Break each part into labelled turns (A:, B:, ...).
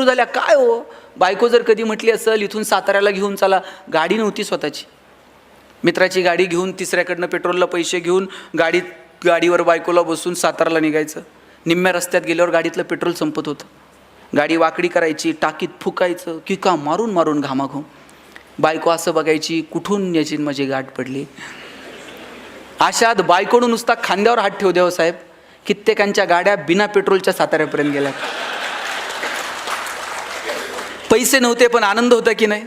A: सुरू झाल्या. काय हो, बायको जर कधी म्हटली असेल इथून साताऱ्याला घेऊन चला, गाडी नव्हती स्वतःची, मित्राची गाडी घेऊन तिसऱ्याकडनं पेट्रोलला पैसे घेऊन गाडीवर बायकोला बसून साताराला निघायचं. निम्म्या रस्त्यात गेल्यावर गाडीतलं पेट्रोल संपत होतं. गाडी वाकडी करायची, टाकीत फुकायचं, किका मारून मारून घामाघूम. बायको असं बघायची, कुठून याची माझी गाठ पडली. अशात बायकोनं नुसता खांद्यावर हात ठेवू द्यावं साहेब, कित्येकांच्या गाड्या बिना पेट्रोलच्या साताऱ्यापर्यंत गेल्या. पैसे नव्हते पण आनंद होता की नाही.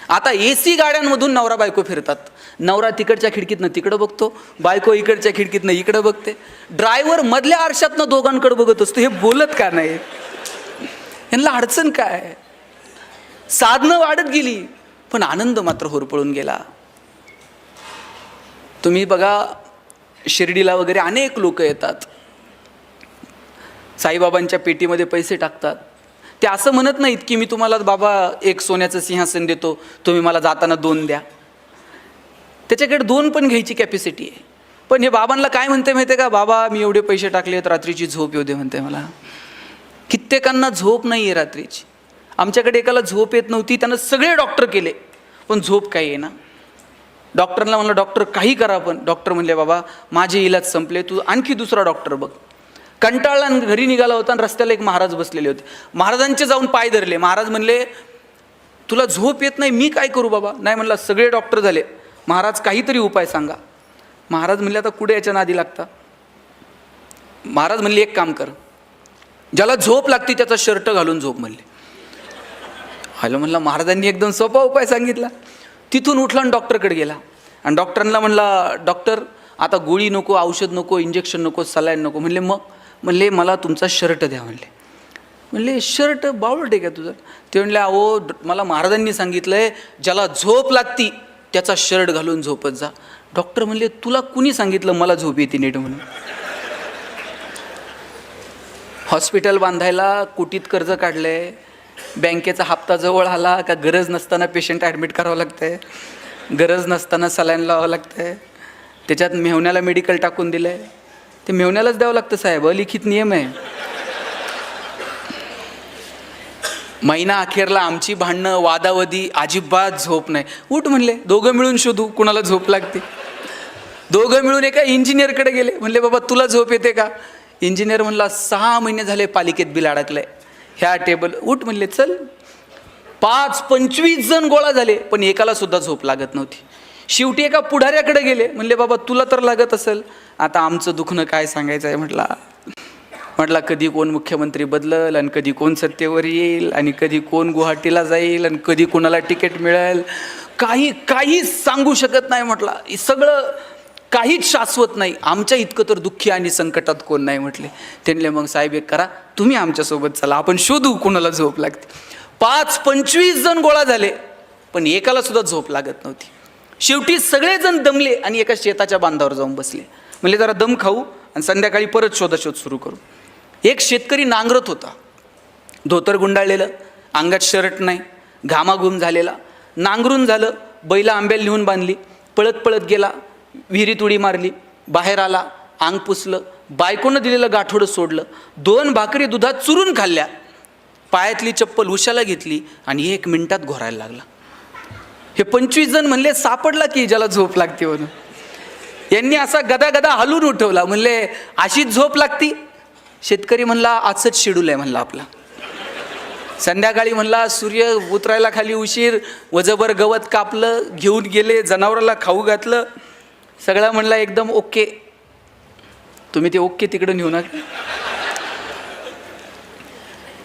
A: आता AC गाड्यांमधून नवरा बायको फिरतात. नवरा तिकडच्या खिडकीतनं तिकडं बघतो, बायको इकडच्या खिडकीतनं इकडं बघते. ड्रायव्हर मधल्या आरशातनं दोघांकडे बघत असतो. हे बोलत का नाही, यांना अडचण काय. साधनं वाढत गेली पण आनंद मात्र होरपळून गेला. तुम्ही बघा, शिर्डीला वगैरे अनेक लोक येतात, साईबाबांच्या पेटीमध्ये पैसे टाकतात. ते असं म्हणत नाहीत की मी तुम्हाला बाबा एक सोन्याचं सिंहासन देतो, तुम्ही मला जाताना 2 द्या. त्याच्याकडे 2 पण घ्यायची कॅपॅसिटी आहे. पण हे बाबांना काय म्हणते माहिती आहे का, बाबा मी एवढे पैसे टाकलेत, रात्रीची झोप येऊ दे म्हणते मला. कित्येकांना झोप नाही आहे रात्रीची. आमच्याकडे एकाला झोप येत नव्हती, त्यानं सगळे डॉक्टर केले पण झोप काही आहे ना. डॉक्टरला म्हणलं डॉक्टर काही करा, पण डॉक्टर म्हणले बाबा माझे इलाज संपले, तू आणखी दुसरा डॉक्टर बघ. कंटाळला घरी निघाला होता आणि रस्त्याला एक महाराज बसलेले होते. महाराजांचे जाऊन पाय धरले. महाराज म्हणले तुला झोप येत नाही, मी काय करू बाबा. नाही म्हणला सगळे डॉक्टर झाले, महाराज काहीतरी उपाय सांगा. महाराज म्हणले आता कुठे याच्या नादी लागता. महाराज म्हणले एक काम कर, ज्याला झोप लागते त्याचा शर्ट घालून झोप म्हणले. हॅलो म्हणला, महाराजांनी एकदम सोपा उपाय सांगितला. तिथून उठला आणि डॉक्टरकडे गेला आणि डॉक्टरांना म्हणला डॉक्टर आता गोळी नको, औषध नको, इंजेक्शन नको, सलाईन नको. म्हणले मग. म्हणले मला तुमचा शर्ट द्या. म्हणले शर्ट बावळट आहे का तुझं. ते म्हणले अहो मला महाराजांनी सांगितलं आहे ज्याला झोप लागती त्याचा शर्ट घालून झोपत जा. डॉक्टर म्हणले तुला कुणी सांगितलं मला झोप येते नीट म्हणून. हॉस्पिटल बांधायला कोटीत कर्ज काढलंय, बँकेचा हप्ता जवळ आला का गरज नसताना पेशंट ॲडमिट करावं लागतं आहे, गरज नसताना सलाईन लावावं लागतं आहे, त्याच्यात मेहुण्याला मेडिकल टाकून दिलं आहे. ते मेहुण्यालाच द्यावं लागतं साहेब, अलिखित नियम आहे. महिना अखेरला आमची भांडणं, वादावधी, अजिबात झोप नाही. उठ म्हणले दोघं मिळून शोधू कुणाला झोप लागते. दोघं मिळून एका इंजिनियरकडे गेले. म्हणले बाबा तुला झोप येते का. इंजिनियर म्हणला 6 महिने झाले पालिकेत बिल अडकलंय, ह्या टेबल. उठ म्हणले चल. 25 जण गोळा झाले पण एकाला सुद्धा झोप लागत नव्हती. शेवटी एका पुढाऱ्याकडे गेले. म्हणले बाबा तुला तर लागत असेल, आता आमचं दुखणं काय सांगायचं आहे. म्हटला कधी कोण मुख्यमंत्री बदलल आणि कधी कोण सत्तेवर येईल आणि कधी कोण गुवाहाटीला जाईल आणि कधी कोणाला तिकीट मिळेल, काही सांगू शकत नाही. म्हटला सगळं काहीच शाश्वत नाही, आमच्या इतकं तर दुःखी आणि संकटात कोण नाही म्हटले. त्यांनी मग साहेब एक करा, तुम्ही आमच्यासोबत चला, आपण शोधू कुणाला झोप लागते. 25 जण गोळा झाले पण एकाला सुद्धा झोप लागत नव्हती. शेवटी सगळेजण दमले आणि एका शेताच्या बांधावर जाऊन बसले. म्हणले जरा दम खाऊ आणि संध्याकाळी परत शोधाशोध सुरू करू. एक शेतकरी नांगरत होता, धोतर गुंडाळलेलं, अंगात शर्ट नाही, घामाघूम झालेला. नांगरून झालं, बैला आंब्याला नेऊन बांधली, पळत पळत गेला, विहिरीत उडी मारली, बाहेर आला, अंग पुसलं, बायकोनं दिलेलं गाठोडं सोडलं, 2 भाकरी दुधात चुरून खाल्ल्या, पायातली चप्पल उशाला घेतली आणि 1 मिनिटात घोरायला लागला. हे 25 जण म्हणले सापडला की ज्याला झोप लागते म्हणून. यांनी असा गदा हलून उठवला. म्हणले अशीच झोप लागती. शेतकरी म्हणला आजच शेड्यूल आहे म्हणला आपला. संध्याकाळी म्हणला सूर्य उतरायला खाली उशीर, वजभर गवत कापलं, घेऊन गेले, जनावराला खाऊ घातलं, सगळं म्हणला एकदम ओके. तुम्ही ते ओके तिकडं नेऊ नका.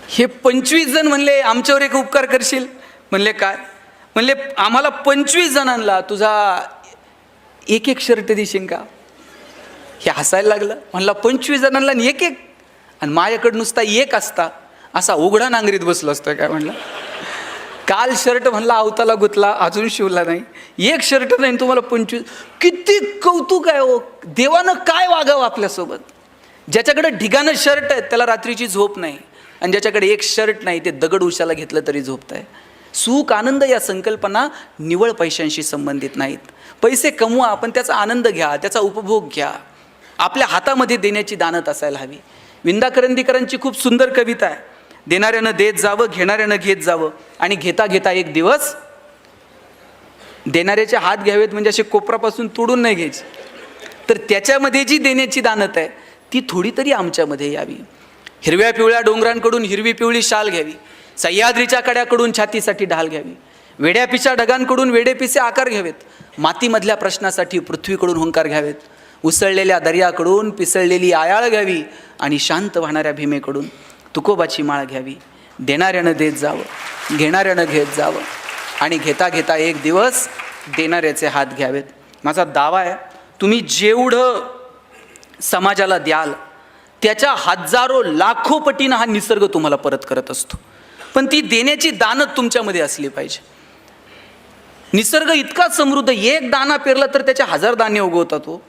A: हे 25 जण म्हणले आमच्यावर एक उपकार करशील. म्हणले काय. म्हणले आम्हाला 25 जणांना तुझा एक शर्ट देशील का. हे हसायला लागलं. म्हणला 25 जणांना एक आणि माझ्याकडे नुसता एक असता असा उघडा नांगरीत बसलो असतो काय. म्हणला काल शर्ट म्हणला अवताला गुतला, अजून शिवला नाही, एक शर्ट नाही तुम्हाला 25. किती कौतुक आहे हो. देवानं काय वागावं आपल्यासोबत. ज्याच्याकडे ढिगानं शर्ट आहे त्याला रात्रीची झोप नाही आणि ज्याच्याकडे एक शर्ट नाही ते दगड उशाला घेतलं तरी झोपताय. सुख आनंद या संकल्पना निवळ पैशांशी संबंधित नाहीत. पैसे कमवा पण त्याचा आनंद घ्या, त्याचा उपभोग घ्या. आपल्या हातामध्ये देण्याची दानत असायला हवी. विंदा करंदीकरांची खूप सुंदर कविता आहे. देणाऱ्यानं देत जावं, घेणाऱ्यानं घेत जावं, आणि घेता घेता एक दिवस देणाऱ्याचे हात घ्यावेत म्हणजे असे कोपरापासून तोडून नाही घ्यायचे, तर त्याच्यामध्ये जी देण्याची दानत आहे ती थोडी तरी आमच्यामध्ये यावी. हिरव्या पिवळ्या डोंगरांकडून हिरवी पिवळी शाल घ्यावी, सह्याद्रीच्या कड्याकडून छातीसाठी ढाल घ्यावी, वेड्यापिशा ढगांकडून वेडेपिसे आकार घ्यावेत, मातीमधल्या प्रश्नासाठी पृथ्वीकडून हुंकार घ्यावेत, उसळलेल्या दर्याकडून पिसळलेली आयाळ घ्यावी, आणि शांत वाहणाऱ्या भीमेकडून तुकोबाची माळ घ्यावी. देणाऱ्यानं देत जावं, घेणाऱ्यानं घेत जावं, आणि घेता घेता एक दिवस देणाऱ्याचे हात घ्यावेत. माझा दावा आहे, तुम्ही जेवढं समाजाला द्याल त्याच्या हजारो लाखो पटीनं हा निसर्ग तुम्हाला परत करत असतो. पण ती देण्याची दानत तुमच्यामध्ये असली पाहिजे. निसर्ग इतका समृद्ध, एक दाना पेरला तर त्याचे 1000 दाणे उगवतात. हो,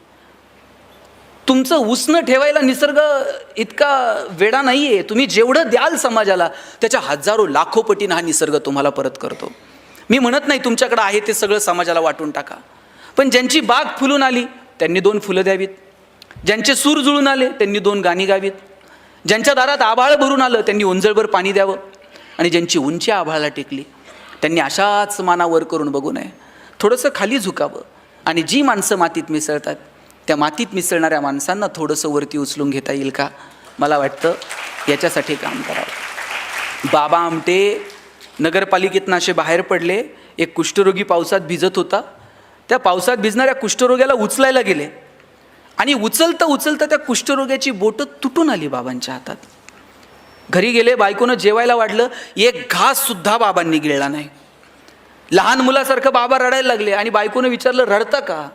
A: तुमचं उसनं ठेवायला निसर्ग इतका वेडा नाही आहे. तुम्ही जेवढं द्याल समाजाला त्याच्या हजारो लाखो पटीनं हा निसर्ग तुम्हाला परत करतो. मी म्हणत नाही तुमच्याकडे आहे ते सगळं समाजाला वाटून टाका, पण ज्यांची बाग फुलून आली त्यांनी 2 फुलं द्यावीत, ज्यांचे सूर जुळून आले त्यांनी 2 गाणी गावीत, ज्यांच्या दारात आभाळ भरून आलं त्यांनी ओंजळभर पाणी द्यावं, आणि ज्यांची उंची आभाळाला टेकली त्यांनी अशाच मानावर करून बघू नये, थोडंसं खाली झुकावं. आणि जी माणसं मातीत मिसळतात त्या मातीत मिसळणाऱ्या माणसांना थोडंसं वरती उचलून घेता येईल का? मला वाटतं याच्यासाठी काम करावं. बाबा आमटे नगरपालिकेतनं असे बाहेर पडले. एक कुष्ठरोगी पावसात भिजत होता. त्या पावसात भिजणाऱ्या कुष्ठरोग्याला उचलायला गेले, आणि उचलता उचलता त्या कुष्ठरोग्याची बोटं तुटून आली बाबांच्या हातात. घरी गेले, बायकोनं जेवायला वाढलं, एक घास सुद्धा बाबांनी गिळला नाही. लहान मुलासारखं बाबा रडायला लागले, आणि बायकोनं विचारलं, रडता का?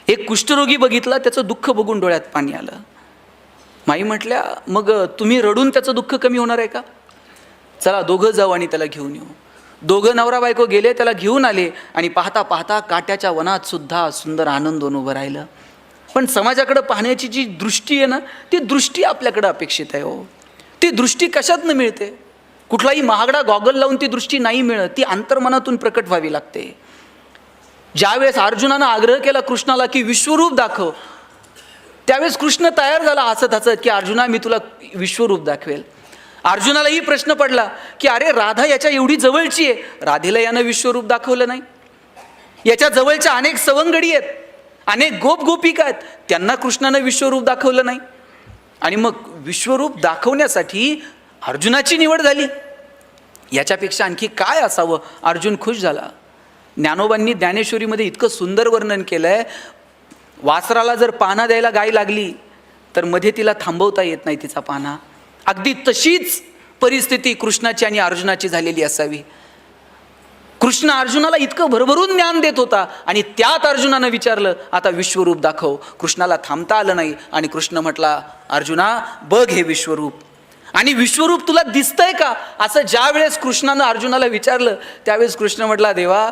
A: एक कुष्ठरोगी बघितला, त्याचं दुःख बघून डोळ्यात पाणी आलं. माई म्हटल्या, मग तुम्ही रडून त्याचं दुःख कमी होणार आहे का? चला दोघं जाऊ आणि त्याला घेऊन येऊ. दोघं नवरा बायको गेले, त्याला घेऊन आले, आणि पाहता पाहता काट्याच्या वनात सुद्धा सुंदर आनंदोन उभं राहिलं. पण समाजाकडे पाहण्याची जी दृष्टी आहे ना, ती दृष्टी आपल्याकडे अपेक्षित आहे. हो, ती दृष्टी कशातनं मिळते? कुठलाही महागडा गॉगल लावून ती दृष्टी नाही मिळत, ती अंतर्मनातून प्रकट व्हावी लागते. ज्यावेळेस अर्जुनानं आग्रह केला कृष्णाला की विश्वरूप दाखव, त्यावेळेस कृष्ण तयार झाला हसत हसत की अर्जुना मी तुला विश्वरूप दाखवेल. अर्जुनालाही प्रश्न पडला की अरे राधा याच्या एवढी जवळची आहे, राधेला यानं विश्वरूप दाखवलं नाही. याच्या जवळच्या अनेक सवंगडी आहेत, अनेक गोपिका आहेत, त्यांना कृष्णानं विश्वरूप दाखवलं नाही. आणि मग विश्वरूप दाखवण्यासाठी अर्जुनाची निवड झाली. याच्यापेक्षा आणखी काय असावं? अर्जुन खुश झाला. ज्ञानोबांनी ज्ञानेश्वरीमध्ये इतकं सुंदर वर्णन केलं आहे, वासराला जर पाना द्यायला गाय लागली तर मध्ये तिला थांबवता येत नाही तिचा पाना. अगदी तशीच परिस्थिती कृष्णाची आणि अर्जुनाची झालेली असावी. कृष्ण अर्जुनाला इतकं भरभरून ज्ञान देत होता, आणि त्यात अर्जुनानं विचारलं आता विश्वरूप दाखव. कृष्णाला थांबता आलं नाही, आणि कृष्ण म्हटला अर्जुना बघ हे विश्वरूप, आणि विश्वरूप तुला दिसतंय का? असं ज्या वेळेस कृष्णानं अर्जुनाला विचारलं त्यावेळेस कृष्ण म्हटला देवा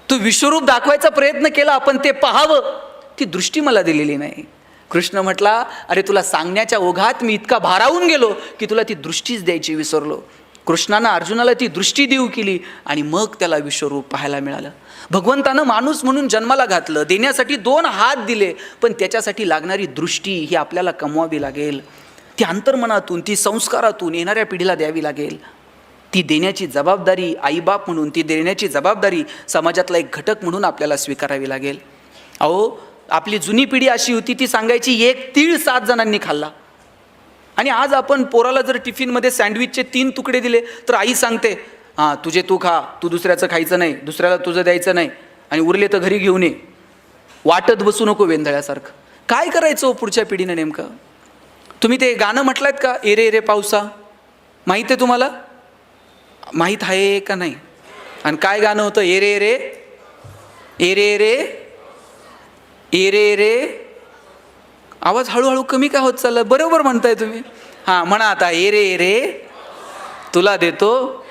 A: तू विश्वरूप दाखवायचा प्रयत्न केला, पण ते पाहावं ती दृष्टी मला दिलेली नाही. कृष्ण म्हटला अरे तुला सांगण्याच्या ओघात मी इतका भारावून गेलो की तुला ती दृष्टीच द्यायची विसरलो. कृष्णानं अर्जुनाला ती दृष्टी देऊ केली, आणि मग त्याला विश्वरूप पाहायला मिळालं. भगवंतानं माणूस म्हणून जन्माला घातलं, देण्यासाठी 2 हात दिले, पण त्याच्यासाठी लागणारी दृष्टी ही आपल्याला कमवावी लागेल. ती अंतर्मनातून, ती संस्कारातून येणाऱ्या पिढीला द्यावी लागेल. ती देण्याची जबाबदारी आईबाप म्हणून, ती देण्याची जबाबदारी समाजातला एक घटक म्हणून आपल्याला स्वीकारावी लागेल. अहो आपली जुनी पिढी अशी होती, ती सांगायची 1 तीळ 7 जणांनी खाल्ला. आणि आज आपण पोराला जर टिफिनमध्ये सँडविचचे 3 तुकडे दिले तर आई सांगते हां तुझे तू खा, तू दुसऱ्याचं खायचं नाही, दुसऱ्याला तुझं द्यायचं नाही, आणि उरले तर घरी घेऊन ये, वाटत बसू नको वेंधळ्यासारखं. काय करायचं हो पुढच्या पिढीनं नेमकं? तुम्ही ते गाणं म्हटलंत का, एरे एरे पावसा? माहीत आहे तुम्हाला? माहीत आहे का नाही? आणि काय गाणं होतं? Array array array array array array. आवाज हळूहळू कमी का होत चालला? बरोबर म्हणताय तुम्ही. हां म्हणा आता, एरे एरे तुला देतो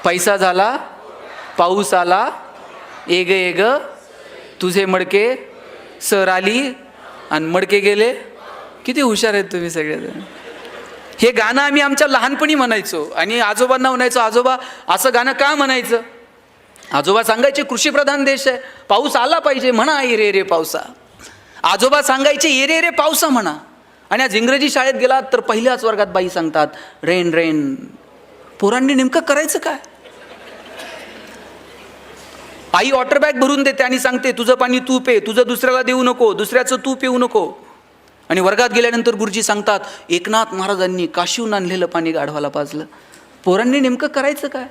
A: पैसा झाला पाऊस आला, एग एग तुझे मडके सर आली आणि मडके गेले. किती हुशार आहेत तुम्ही सगळेजण. हे गाणं आम्ही आमच्या लहानपणी म्हणायचो, आणि आजोबांना म्हणायचो आजोबा असं गाणं का म्हणायचं? आजोबा सांगायचे कृषीप्रधान देश आहे, पाऊस आला पाहिजे, म्हणा एरे एरे पावसा. आजोबा सांगायचे एरे एरे पावसा म्हणा, आणि आज इंग्रजी शाळेत गेलात तर पहिल्याच वर्गात बाई सांगतात रेन रेन. पोरांनी नेमकं करायचं काय? आई वॉटर बॅग भरून देते आणि सांगते तुझं पाणी तू पे, तुझं दुसऱ्याला देऊ नको, दुसऱ्याचं तू पिऊ नको. आणि वर्गात गेल्यानंतर गुरुजी सांगतात एकनाथ महाराजांनी काशीहून आणलेलं पाणी गाढवाला पाजलं. पोरांनी नेमकं करायचं काय?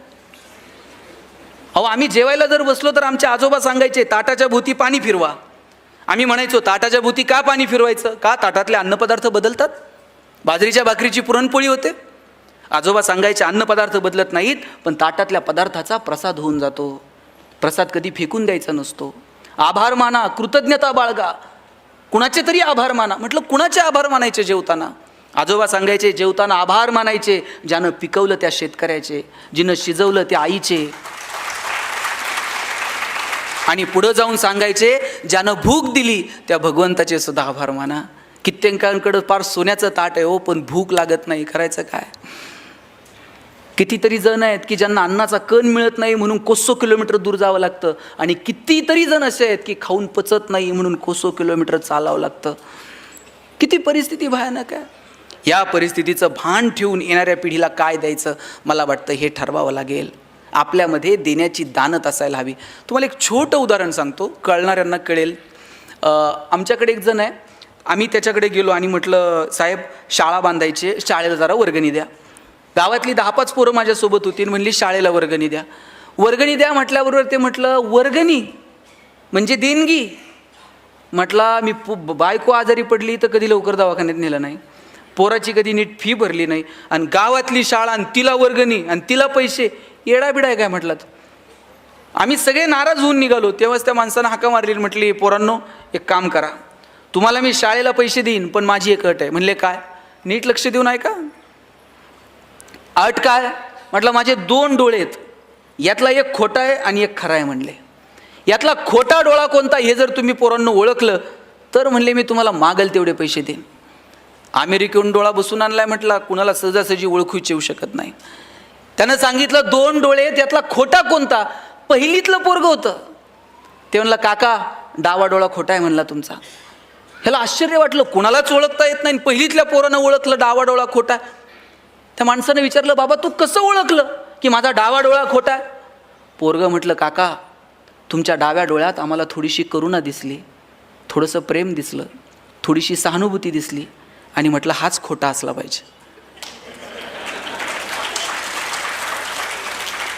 A: अहो, आम्ही जेवायला जर बसलो तर आमचे आजोबा सांगायचे ताटाच्या भोवती पाणी फिरवा. आम्ही म्हणायचो ताटाच्या भोवती का पाणी फिरवायचं? का ताटातले अन्नपदार्थ बदलतात? बाजरीच्या भाकरीची पुरणपोळी होते. आजोबा सांगायचे अन्नपदार्थ बदलत नाहीत, पण ताटातल्या पदार्थाचा प्रसाद होऊन जातो. प्रसाद कधी फेकून द्यायचा नसतो. आभार माना, कृतज्ञता बाळगा, कुणाचे तरी आभार माना. म्हटलं कुणाचे आभार मानायचे जेवताना? आजोबा सांगायचे जेवताना आभार मानायचे ज्यानं पिकवलं त्या शेतकऱ्याचे, जिनं शिजवलं त्या आईचे. आणि पुढं जाऊन सांगायचे ज्यानं भूक दिली त्या भगवंताचे सुद्धा आभार माना. कित्येकांकडं फार सोन्याचं ताट आहे हो, पण भूक लागत नाही, करायचं काय? कितीतरी जण आहेत की ज्यांना अन्नाचा कण मिळत नाही म्हणून कोसो किलोमीटर दूर जावं लागतं, आणि कितीतरी जण असे आहेत की खाऊन पचत नाही म्हणून कोसो किलोमीटर चालावं लागतं. किती परिस्थिती भयानक आहे. या परिस्थितीचं भान ठेवून येणाऱ्या पिढीला काय द्यायचं मला वाटतं हे ठरवावं लागेल. आपल्यामध्ये देण्याची दानत असायला हवी. तुम्हाला एक छोटं उदाहरण सांगतो, कळणाऱ्यांना कळेल. आमच्याकडे एक जण आहे, आम्ही त्याच्याकडे गेलो आणि म्हटलं साहेब शाळा बांधायची, शाळेला जरा वर्गणी द्या. गावातली 10-5 पोरं माझ्यासोबत होती, म्हणली शाळेला वर्गणी द्या. वर्गणी द्या म्हटल्याबरोबर ते म्हटलं वर्गणी म्हणजे देणगी. म्हटला मी बायको आजारी पडली तर कधी लवकर दवाखान्यात नेलं नाही, पोराची कधी नीट फी भरली नाही, आणि गावातली शाळा आणि तिला वर्गणी आणि तिला पैसे, येडाबिडा आहे काय म्हटलं. आम्ही सगळे नाराज होऊन निघालो. तेव्हाच त्या माणसानं हाका मारली, म्हटली पोरांनो एक काम करा, तुम्हाला मी शाळेला पैसे देईन पण माझी एक अट आहे. म्हणले काय? नीट लक्ष देऊन ऐका. अट काय? म्हटलं माझे 2 डोळे आहेत, यातला एक खोटा आहे आणि एक खरा आहे. म्हणले यातला खोटा डोळा कोणता हे जर तुम्ही पोरांनो ओळखलं तर म्हणले मी तुम्हाला मागेल तेवढे पैसे देईन. अमेरिकेहून डोळा बसून आणलाय म्हटला, कुणाला सहजासहजी ओळखूच येऊ शकत नाही. त्यानं सांगितलं 2 डोळे, त्यातला खोटा कोणता? पहिलीतलं पोरगं होतं. ते म्हणलं काका डावा डोळा खोटा आहे म्हणला तुमचा. ह्याला आश्चर्य वाटलं, कुणालाच ओळखता येत नाही, पहिलीतल्या पोरानं ओळखलं डावा डोळा खोटा. त्या माणसानं विचारलं बाबा तू कसं ओळखलं की माझा डावा डोळा खोटा? पोरगं म्हटलं काका तुमच्या डाव्या डोळ्यात आम्हाला थोडीशी करुणा दिसली, थोडंसं प्रेम दिसलं, थोडीशी सहानुभूती दिसली, आणि म्हटलं हाच खोटा असला पाहिजे.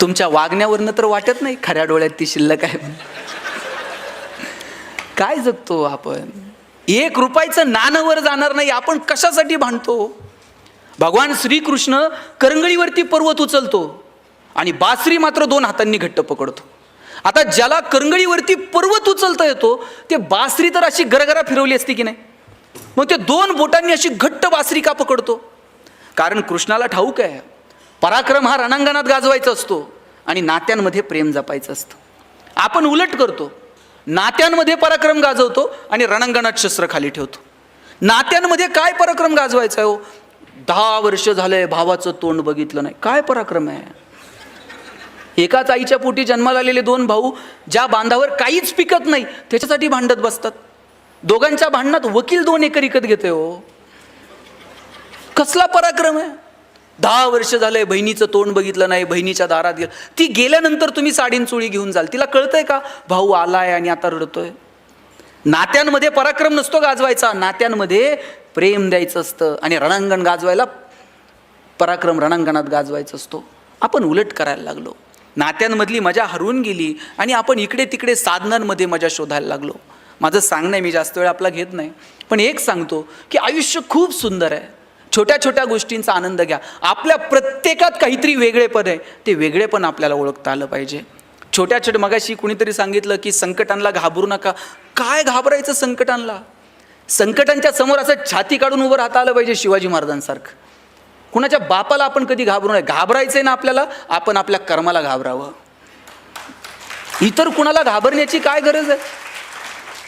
A: तुमच्या वागण्यावरनं तर वाटत नाही खऱ्या डोळ्यात ती शिल्लक आहे. काय जगतो आपण? 1 रुपयाचं नाणं वर जाणार नाही, आपण कशासाठी भांडतो? भगवान श्रीकृष्ण करंगळीवरती पर्वत उचलतो आणि बासरी मात्र 2 हातांनी घट्ट पकडतो. आता ज्याला करंगळीवरती पर्वत उचलता येतो ते बासरी तर अशी गरगरा फिरवली असती की नाही, मग ते 2 बोटांनी अशी घट्ट बासरी का पकडतो? कारण कृष्णाला ठाऊक आहे पराक्रम हा रणांगणात गाजवायचा असतो आणि नात्यांमध्ये प्रेम जपायचं असतं. आपण उलट करतो, नात्यांमध्ये पराक्रम गाजवतो आणि रणांगणात शस्त्र खाली ठेवतो. नात्यांमध्ये काय पराक्रम गाजवायचा आहे हो? 10 वर्ष झालंय भावाचं तोंड बघितलं नाही, काय पराक्रम आहे? एकाच आईच्या पोटी जन्माला आलेले 2 भाऊ ज्या बांधावर काहीच पिकत नाही त्याच्यासाठी भांडत बसतात. दोघांच्या भांडणात वकील 2 एकर विकत घेते हो. कसला पराक्रम आहे? 10 वर्ष झालंय बहिणीचं तोंड बघितलं नाही, बहिणीच्या दारात गेलं, ती गेल्यानंतर तुम्ही साडीन चोळी घेऊन जाल, तिला कळतंय का भाऊ आलाय आणि आता रडतोय? नात्यांमध्ये पराक्रम नसतो गाजवायचा, नात्यांमध्ये प्रेम द्यायचं असतं, आणि रणांगण गाजवायला पराक्रम रणांगणात गाजवायचा असतो. आपण उलट करायला लागलो, नात्यांमधली मजा हरवून गेली आणि आपण इकडे तिकडे साधनांमध्ये मजा शोधायला लागलो. माझं सांगणं आहे, मी जास्त वेळ आपला घेत नाही, पण एक सांगतो की आयुष्य खूप सुंदर आहे. छोट्या छोट्या गोष्टींचा आनंद घ्या. आपल्या प्रत्येकात काहीतरी वेगळेपण आहे, ते वेगळेपण आपल्याला ओळखता आलं पाहिजे. छोट्या छोट्या मगाशी कुणीतरी सांगितलं की संकटांना घाबरू नका. काय घाबरायचं संकटांना? संकटांच्या समोर असं छाती काढून उभं राहता आलं पाहिजे शिवाजी महाराजांसारखं. कुणाच्या बापाला आपण कधी घाबरू नये. घाबरायचंय ना आपल्याला, आपण आपल्या कर्माला घाबरावं. इतर कुणाला घाबरण्याची काय गरज आहे?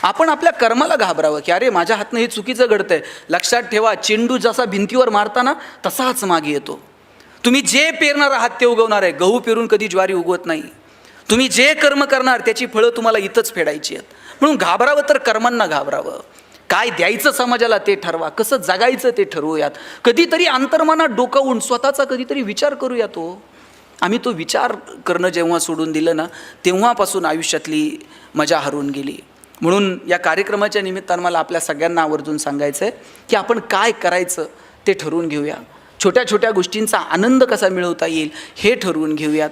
A: आपण आपल्या कर्माला घाबरावं की अरे माझ्या हातनं हे चुकीचं घडतंय. लक्षात ठेवा, चेंडू जसा भिंतीवर मारताना तसाच मागे येतो. तुम्ही जे पेरणार आहात ते उगवणार आहे. गहू पेरून कधी ज्वारी उगवत नाही. तुम्ही जे कर्म करणार त्याची फळं तुम्हाला इथंच फेडायची आहेत. म्हणून घाबरावं तर कर्मांना घाबरावं. काय द्यायचं समाजाला ते ठरवा, कसं जगायचं ते ठरवूयात. कधीतरी अंतर्मनात डोकावून स्वतःचा कधीतरी विचार करूया. आम्ही तो विचार करणं जेव्हा सोडून दिलं ना, तेव्हापासून आयुष्यातली मजा हरवून गेली. म्हणून या कार्यक्रमाच्या निमित्तानं मला आपल्या सगळ्यांना आवर्जून सांगायचं आहे की आपण काय करायचं ते ठरवून घेऊया. छोट्या छोट्या गोष्टींचा आनंद कसा मिळवता येईल हे ठरवून घेऊयात.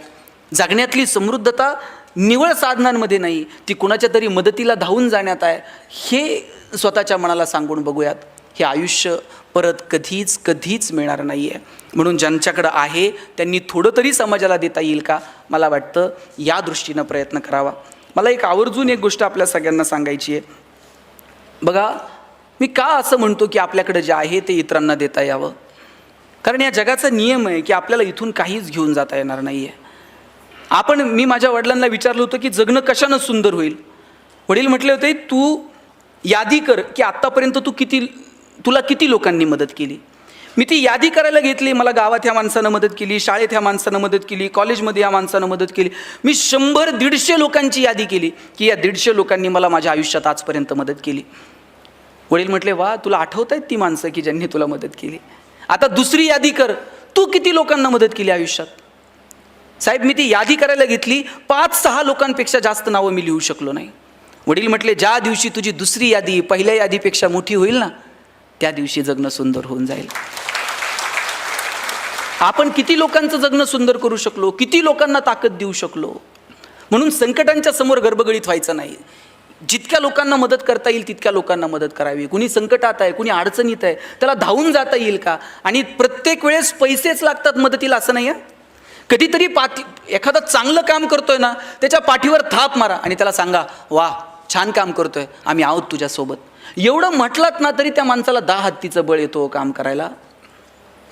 A: जगण्यातली समृद्धता निवळ साधनांमध्ये नाही, ती कुणाच्या तरी मदतीला धावून जाण्यात आहे, हे स्वतःच्या मनाला सांगून बघूयात. हे आयुष्य परत कधीच मिळणार नाही आहे. म्हणून ज्यांच्याकडं आहे त्यांनी थोडं तरी समाजाला देता येईल का, मला वाटतं या दृष्टीनं प्रयत्न करावा. मला आवर्जून एक गोष्ट आपल्या सगळ्यांना सांगायची आहे. बघा, मी का असं म्हणतो की आपल्याकडे जे आहे ते इतरांना देता यावं, कारण या जगाचा नियम आहे की आपल्याला इथून काहीच घेऊन जाता येणार नाही आहे. मी माझ्या वडिलांना विचारलं होतं की जगणं कशानं सुंदर होईल. वडील म्हटले होते, तू यादी कर की आत्तापर्यंत तुला किती लोकांनी मदत केली. मी ती यादी करायला घेतली. मला गावात ह्या माणसानं मदत केली, शाळेत ह्या माणसानं मदत केली, कॉलेजमध्ये ह्या माणसानं मदत केली. मी 100-150 लोकांची यादी केली की या 150 लोकांनी मला माझ्या आयुष्यात आजपर्यंत मदत केली. वडील म्हटले, वा, तुला आठवत आहेत ती माणसं की ज्यांनी तुला मदत केली. आता दुसरी यादी कर, तू किती लोकांना मदत केली आयुष्यात. साहेब, मी ती यादी करायला घेतली, 5-6 लोकांपेक्षा जास्त नावं मी लिहू शकलो नाही. वडील म्हटले, ज्या दिवशी तुझी दुसरी यादी पहिल्या यादीपेक्षा मोठी होईल ना, त्या दिवशी जगणं सुंदर होऊन जाईल. आपण किती लोकांचं जगणं सुंदर करू शकलो, किती लोकांना ताकद देऊ शकलो. म्हणून संकटांच्या समोर गडबडीत व्हायचं नाही. जितक्या लोकांना मदत करता येईल तितक्या लोकांना मदत करावी. कुणी संकटात आहे, कुणी अडचणीत आहे, त्याला धावून जाता येईल का. आणि प्रत्येक वेळेस पैसेच लागतात मदतीला असं नाही आहे. कधीतरी एखादं चांगलं काम करतोय ना, त्याच्या पाठीवर थाप मारा आणि त्याला सांगा, वा, छान काम करतोय, आम्ही आहोत तुझ्यासोबत. एवढं म्हटलात ना तरी त्या माणसाला 10 हत्तीचं बळ येतो काम करायला.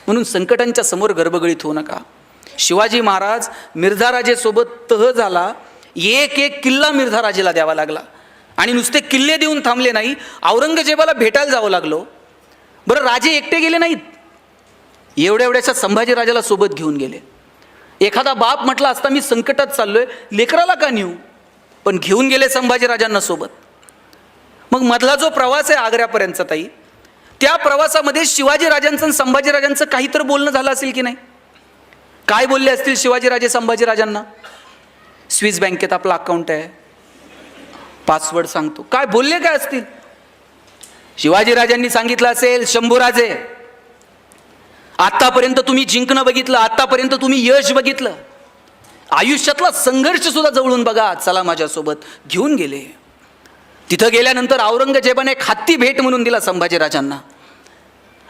A: म्हणून संकटांच्या समोर गडबडीत होऊ नका. शिवाजी महाराज मिर्झाराजेसोबत तह झाला, एक किल्ला मिर्झाराजेला द्यावा लागला. आणि नुसते किल्ले देऊन थांबले नाही, औरंगजेबाला भेटायला जावं लागलो. बरं, राजे एकटे गेले नाहीत, एवढ्याशा संभाजीराजाला सोबत घेऊन गेले. एखादा बाप म्हटला असता, मी संकटात चाललोय, लेकराला का नेऊ, पण घेऊन गेले संभाजीराजांना सोबत. मग मधला जो प्रवास आहे आग्र्यापर्यंतचा ताई, त्या प्रवासामध्ये शिवाजीराजांचं आणि संभाजीराजांचं काहीतरी बोलणं झालं असेल की नाही. काय बोलले असतील शिवाजीराजे संभाजीराजांना. स्विस बँकेत आपलं अकाउंट आहे, पासवर्ड सांगतो. काय बोलले काय असतील. शिवाजीराजांनी सांगितलं असेल, शंभूराजे, आतापर्यंत तुम्ही जिंकणं बघितलं, आतापर्यंत तुम्ही यश बघितलं, आयुष्यातला संघर्ष सुद्धा जवळून बघा, चला माझ्यासोबत. घेऊन गेले. तिथं गेल्यानंतर औरंगजेबाने एक हत्ती भेट म्हणून दिला संभाजीराजांना.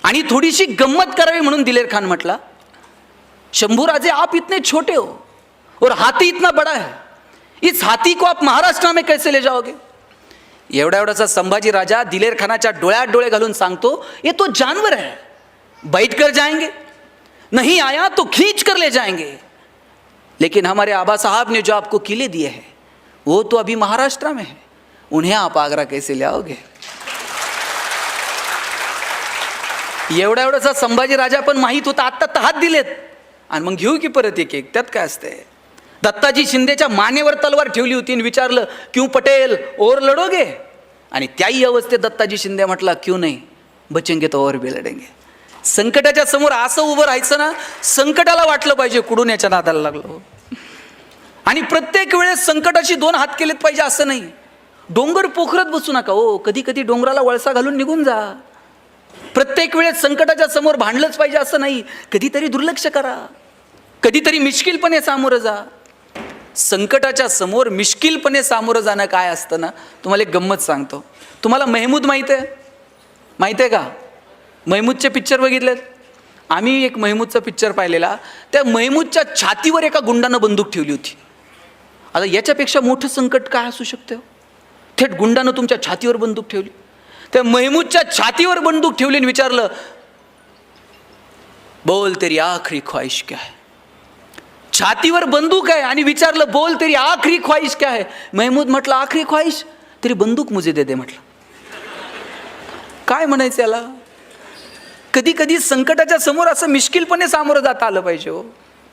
A: आणि थोडीशी गंमत करावी म्हणून दिलेर खान म्हटला, शंभूराजे, आप इतने छोटे हो और हाथी इतना बड़ा है, इस हाथी को आप महाराष्ट्र में कैसे ले जाओगे. एवढासा संभाजी राजा दिलेर खानाच्या डोळ्यात डोळे घालून सांगतो, ये तो जानवर है, बैठ कर जाएंगे, नहीं आया तो खींच कर ले जाएंगे, लेकिन हमारे आबा साहब ने जो आपको किले दिए हैं वो तो अभी महाराष्ट्र में है, उन्हें आप आगरा कैसे ले आओगे. एवढासा संभाजी राजा पण माहीत होता, आत्ता हात दिलेत आणि मग घेऊ की परत एक एक, त्यात काय असते. दत्ताजी शिंदेच्या मानेवर तलवार ठेवली होती आणि विचारलं, क्यों पटेल और लढोगे. आणि त्याही अवस्थेत दत्ताजी शिंदे म्हटला, क्यों नाही, बचेंगे तो और भी लढेंगे. संकटाच्या समोर असं उभं राहायचं ना, संकटाला वाटलं पाहिजे कुठून याच्या नादाला लागलो. आणि प्रत्येक वेळेस संकटाशी 2 हात केलेत पाहिजे असं नाही. डोंगर पोखरत बसू नका हो, कधी कधी डोंगराला वळसा घालून निघून जा. प्रत्येक वेळेस संकटाच्या समोर भांडलंच पाहिजे असं नाही. कधीतरी दुर्लक्ष करा, कधीतरी मिश्किलपणे सामोरं जा. संकटाच्या समोर मिश्किलपणे सामोरं जाणं काय असतं ना, तुम्हाला एक गंमत सांगतो. तुम्हाला महमूद माहीत आहे का. महमूदचे पिक्चर बघितलेत. आम्ही एक महमूदचा पिक्चर पाहिलेला. त्या महमूदच्या छातीवर एका गुंडानं बंदूक ठेवली होती. आता याच्यापेक्षा मोठं संकट काय असू शकतं. थेट गुंडानं तुमच्या छातीवर बंदूक ठेवली. त्या महमूदच्या छातीवर बंदूक ठेवली आणि विचारलं, बोल तेरी आखरी ख्वाहिश क्या है. छातीवर बंदूक आहे आणि विचारलं, बोल तेरी आखरी ख्वाहिश क्या है. महमूद म्हटलं, आखरी ख्वाहिश तेरी बंदूक मुझे दे दे. म्हटलं, काय म्हणायचं याला. कधी कधी संकटाच्या समोर असं मिश्किलपणे सामोरं जाता आलं पाहिजे हो.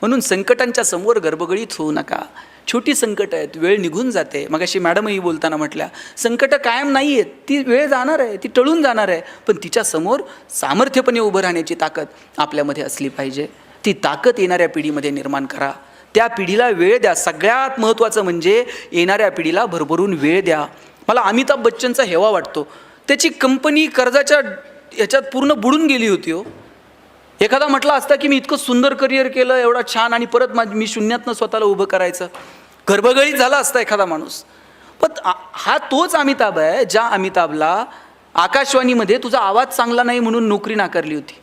A: म्हणून संकटांच्या समोर गडबडीत होऊ नका. छोटी संकटं आहेत, वेळ निघून जाते. मगाशी मॅडमही बोलताना म्हटल्या संकटं कायम नाही आहेत, ती वेळ जाणार आहे, ती टळून जाणार आहे, पण तिच्यासमोर सामर्थ्यपणे उभं राहण्याची ताकद आपल्यामध्ये असली पाहिजे. ती ताकद येणाऱ्या पिढीमध्ये निर्माण करा. त्या पिढीला वेळ द्या. सगळ्यात महत्त्वाचं म्हणजे येणाऱ्या पिढीला भरभरून वेळ द्या. मला अमिताभ बच्चनचा हेवा वाटतो. त्याची कंपनी कर्जाच्या ह्याच्यात पूर्ण बुडून गेली होती हो. एखादा म्हटला असता की मी इतकं सुंदर करिअर केलं, एवढा छान, आणि परत मी शून्यातनं स्वतःला उभं करायचं, गर्भगळीत झाला असता एखादा माणूस. पण हा तोच अमिताभ आहे ज्या अमिताभला आकाशवाणीमध्ये तुझा आवाज चांगला नाही म्हणून नोकरी नाकारली होती.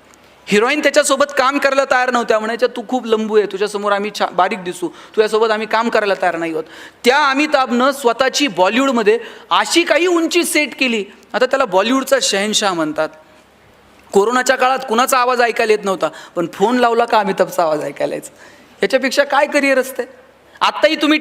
A: हिरोईन त्याच्यासोबत काम करायला तयार नव्हत्या, म्हणायच्या तू खूप लंबू आहे, तुझ्यासमोर आम्ही बारीक दिसू, तुझ्यासोबत आम्ही काम करायला तयार नाही होत. त्या अमिताभनं स्वतःची बॉलिवूडमध्ये अशी काही उंची सेट केली, आता त्याला बॉलिवूडचा शहनशाह म्हणतात. कोरोनाच्या काळात कुणाचा आवाज ऐकायला येत नव्हता, पण फोन लावला का अमिताभचा आवाज ऐकायला यायचा. याच्यापेक्षा काय करिअर असते. आत्ताही तुम्ही